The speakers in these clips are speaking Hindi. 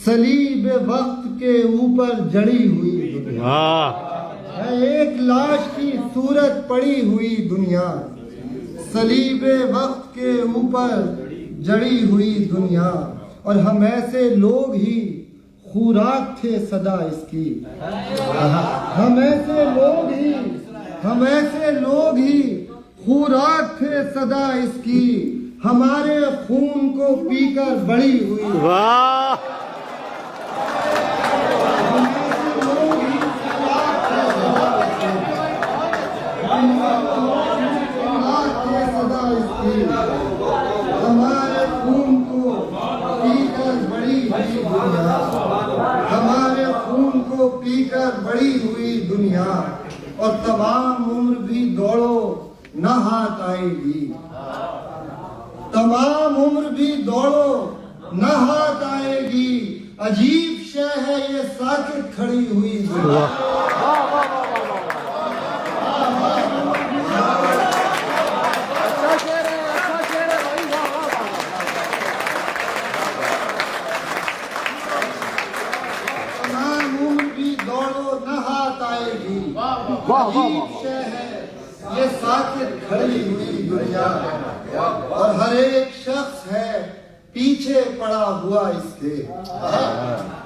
सलीब वक्त के ऊपर जड़ी हुई दुनिया, है एक लाश की सूरत पड़ी हुई दुनिया। सलीब वक्त के ऊपर जड़ी हुई दुनिया, और हम ऐसे लोग ही खुराक थे सदा इसकी। हम ऐसे लोग ही खुराक थे सदा इसकी। हमारे खून को पीकर बड़ी हुई। वाह हमारे खून को पीकर बड़ी हुई दुनिया, हमारे खून को पीकर बड़ी हुई दुनिया। और तमाम उम्र भी दौड़ो न हाथ आएगी, तमाम उम्र भी दौड़ो न हाथ आएगी। अजीब शय है ये साकित खड़ी हुई दुनिया। अजीब शय है ये साकित खड़ी हुई दुनिया। और हर एक शख्स है पीछे पड़ा हुआ इसके,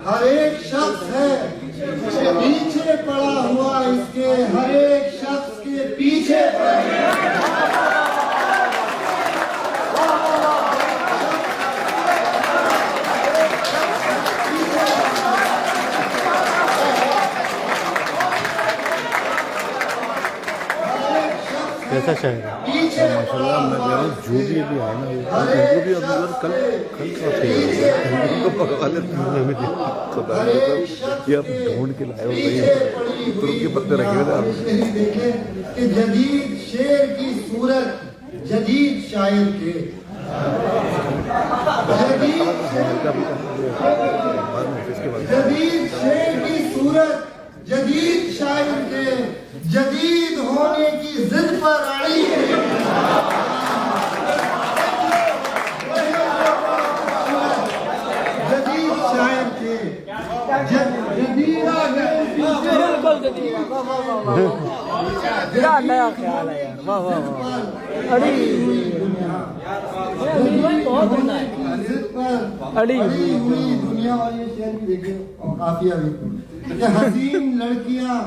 हर एक शख्स है पीछे पड़ा हुआ इसके, हर एक शख्स के पीछे कैसा शहर है माशाल्लाह। मैं कह रहा हूँ जो भी अभी है ना उनको भी अभी कल का ये आप ढूंढ के लाए हो तुर्क के पत्ते रखे हुए कि जदीद शेर की सूरत जदीद शायर के, जदीद शेर की सूरत जदीद शायर के, जदीद होने की जिद पर अड़ी है। जदीद शायर के बिल्कुल नया ख्याल है यार। वाह वाह वाह। अड़ी अड़ी हुई दुनिया। और ये शेर भी देखिए काफिया भी, हसीन लड़कियां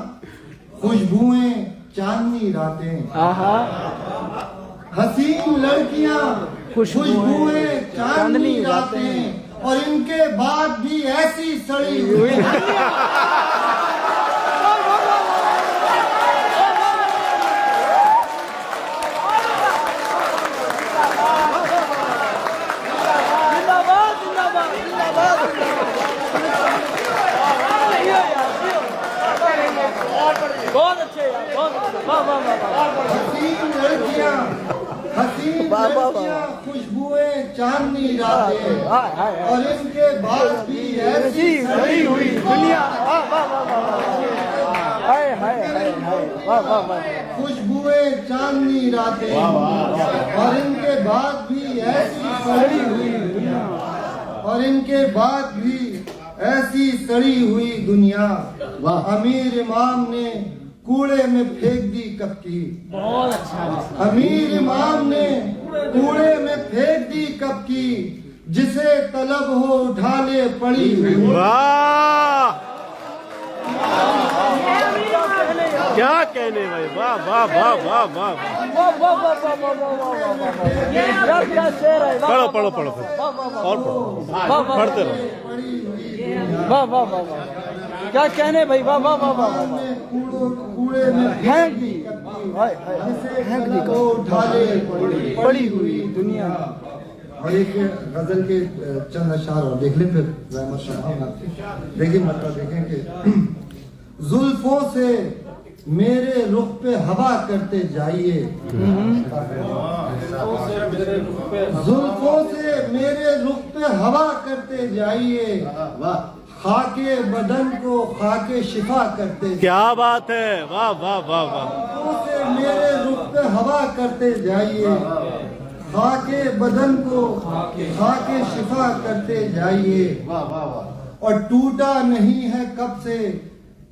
खुशबुएं चांदनी रातें, हसीन लड़कियां खुशबुएं चांदनी रातें, और इनके बाद भी ऐसी सड़ी हुई। बहुत अच्छे यार, बहुत अच्छे। वाह वाह वाह। हसीन लड़कियां खुशबुएं चांदनी रातें, और इनके बाद भी ऐसी सड़ी हुई दुनिया। वाह वाह वाह। हाय हाय हाय हाय। वाह वाह वाह। खुशबुएं चांदनी रातें, और इनके बाद भी ऐसी सड़ी हुई दुनिया, और इनके बाद भी ऐसी सड़ी हुई दुनिया। अमीर इमाम ने कूड़े में फेंक दी कपकी। बहुत अच्छा। अमीर इमाम ने कूड़े में फेंक दी कपकी, जिसे तलब हो उठा ले पड़ी हुई। वाह क्या कहने भाई। वाह वाह वाह वाह वाह। पढ़ो पढ़ो पढ़ो और पढ़ो, पढ़ते रहो। वाह वाह वाह वाह। क्या कहने भाई। वाह वाह वाह वाह। कूड़े में फेंक दी, जिसे तलब हो उठा ले पड़ी हुई दुनिया। और एक गजल के चंद अशार और देख लें फिर रहमत शाह। देखिए मतलब देखें कि जुल्फों से मेरे रुख पे हवा करते जाइए, जुल्फों से मेरे रुख पे हवा करते जाइए, खाके बदन को खाके शिफा करते। क्या बात है। वाह वाह वाह वाह। जुल्फों से मेरे रुख पे हवा करते जाइए, खाके बदन को खाके शिफा करते जाइए। और टूटा नहीं है कब से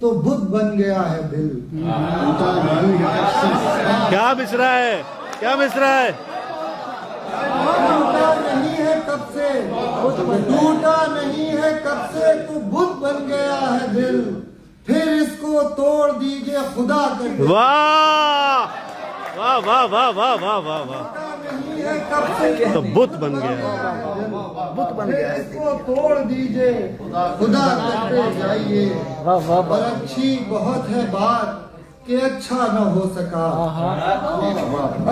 तो बुत बन गया है दिल। क्या मिसरा है, क्या मिसरा है? टूटा नहीं है कब से, टूटा नहीं है कब से तो बुत बन गया है दिल। फिर इसको तोड़ दीजिए खुदा करके। वाह वाह वाह वाह वाह वाह वाह वाह, नहीं है कब से तो बुत बन गया। बुत बन गया है। इसको तोड़ दीजिए खुदा करते जाइए। वाह वाह और अच्छी बहुत है बात कि अच्छा न हो सका।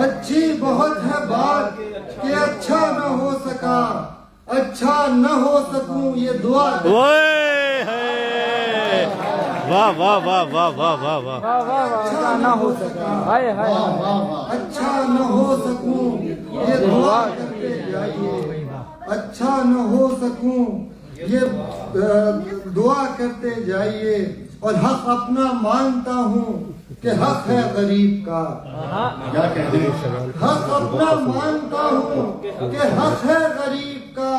अच्छी बहुत है बात कि अच्छा न हो सका। अच्छा न हो सकूं ये दुआ। ओए है, वाह वाह वाह वाह वाह वाह वाह। अच्छा ना हो सका, हाय हाय। अच्छा न हो सकूं ये दुआ करते जाइए। अच्छा न हो सकूं ये दुआ करते जाइए। और हक अपना मानता हूँ कि हक है गरीब का। हक अपना मानता हूँ कि हक है गरीब का।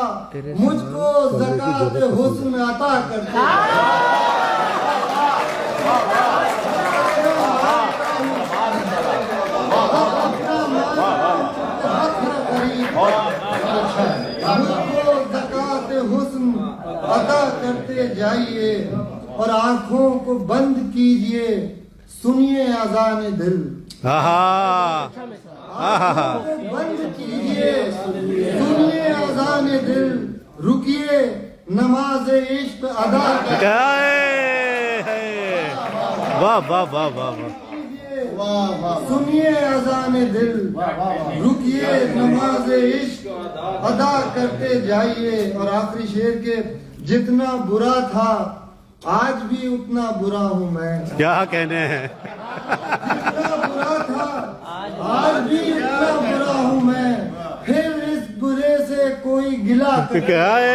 मुझको ज़कात हुस्न अता करते। मुझको ज़कात हुस्न अता करते जाइए। और आंखों को बंद कीजिए, सुनिए अज़ान दिल। बंद कीजिए, सुनिए अज़ान दिल। रुकिए नमाज इश्क अदा वाह वाह वाह वाह वाह। सुनिए अज़ान दिल। रुकिए नमाज इश्क अदा करते जाइए। और आखिरी शेर के जितना बुरा था आज भी उतना बुरा हूँ मैं। क्या कहने हैं? जितना बुरा था आज भी उतना बुरा हूँ मैं। फिर इस बुरे से कोई गिला करे। क्या है?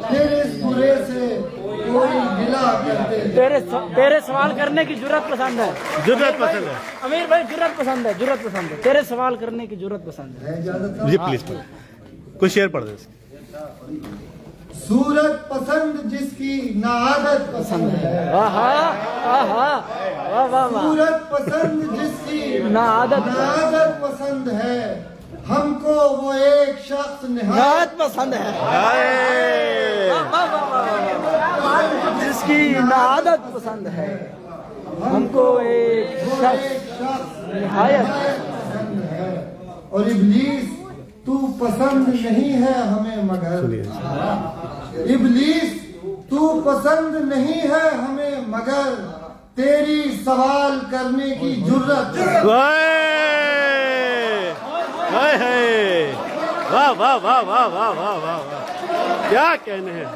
फिर इस बुरे से कोई गिला करते। तेरे सवाल करने की जुर्रत पसंद है। जुर्रत पसंद है अमीर भाई, जुर्रत पसंद है, जुर्रत पसंद है। तेरे सवाल करने की जुर्रत पसंद है। जी प्लीज कुछ शेर पढ़ दे। सूरत पसंद जिसकी ना आदत पसंद है। सूरत पसंद जिसकी ना आदत पसंद है। हमको वो एक शख्स निहायत पसंद है जिसकी ना आदत पसंद है। हमको एक शख्स निहायत पसंद है। और इब्लीस तू पसंद नहीं है हमें मगर। इब्लीस तू पसंद नहीं है हमें मगर तेरी सवाल करने की जुर्रत। वाह वाह वाह वाह वाह वाह वाह, क्या कहने हैं?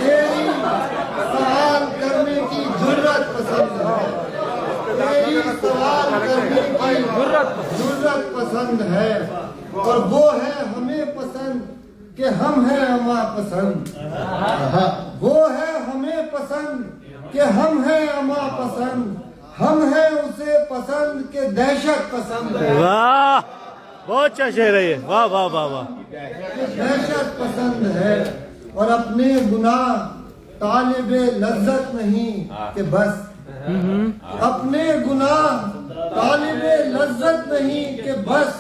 तेरी सवाल करने की जुर्रत पसंद है। तेरी सवाल करने की जुर्रत पसंद है। और वो है हमें पसंद कि हम हैं अमा पसंद। वो है हमें पसंद कि हम हैं अमा पसंद। हम हैं उसे पसंद के दहशत पसंद है। वाह, बहुत अच्छा शेर है ये। वाह वाह वाह वाह। दहशत पसंद है। और अपने गुनाह तालिबे लज्जत नहीं कि बस। अपने गुनाह तालिबे लज्जत नहीं कि बस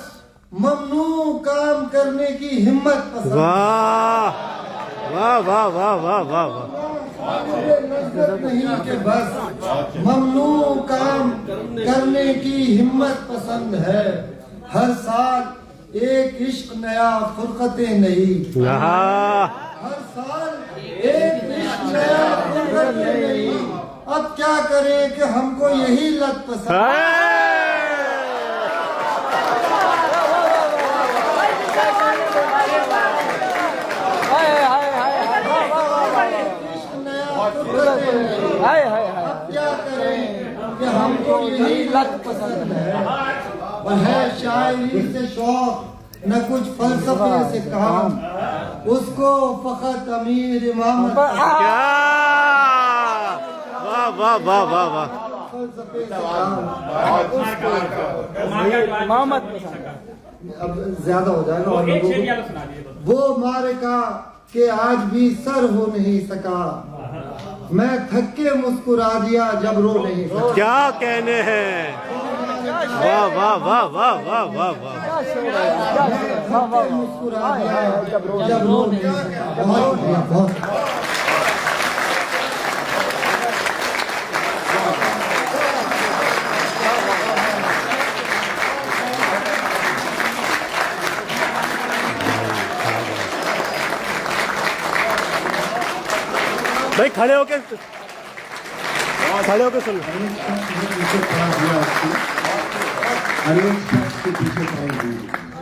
ममनू काम करने की हिम्मत पसंद। वाह वाह वाह वाह वाह वाह वाह। लज्जत नहीं कि बस ममनू काम करने की हिम्मत पसंद है। हर साल एक इश्क नया फुरकतें नहीं। हर साल एक इश्क नया फुरकतें नहीं। अब क्या करें कि हमको यही लत पसंद है। क्या करें कि हमको यही लत पसंद है। और है शायरी से शौक न कुछ फलसफे से काम। उसको फकत अमीर इमामत। क्या वाह वाह वाह वाह वाह। फलसफे से काम। मोहम्मद अब ज्यादा हो जाएगा और लोगों को। वो मारिका के आज भी सर हो नहीं सका, मैं थक के मुस्कुरा दिया जब रो नहीं सका। क्या कहने हैं, वाह वाह वाह वाह वाह वाह वाह। मुस्कुरा दिया जब रो नहीं सका। बहुत बढ़िया, बहुत। भाई खड़े होके सुन। पीछे खड़ा दिया, पीछे खड़ा दिया।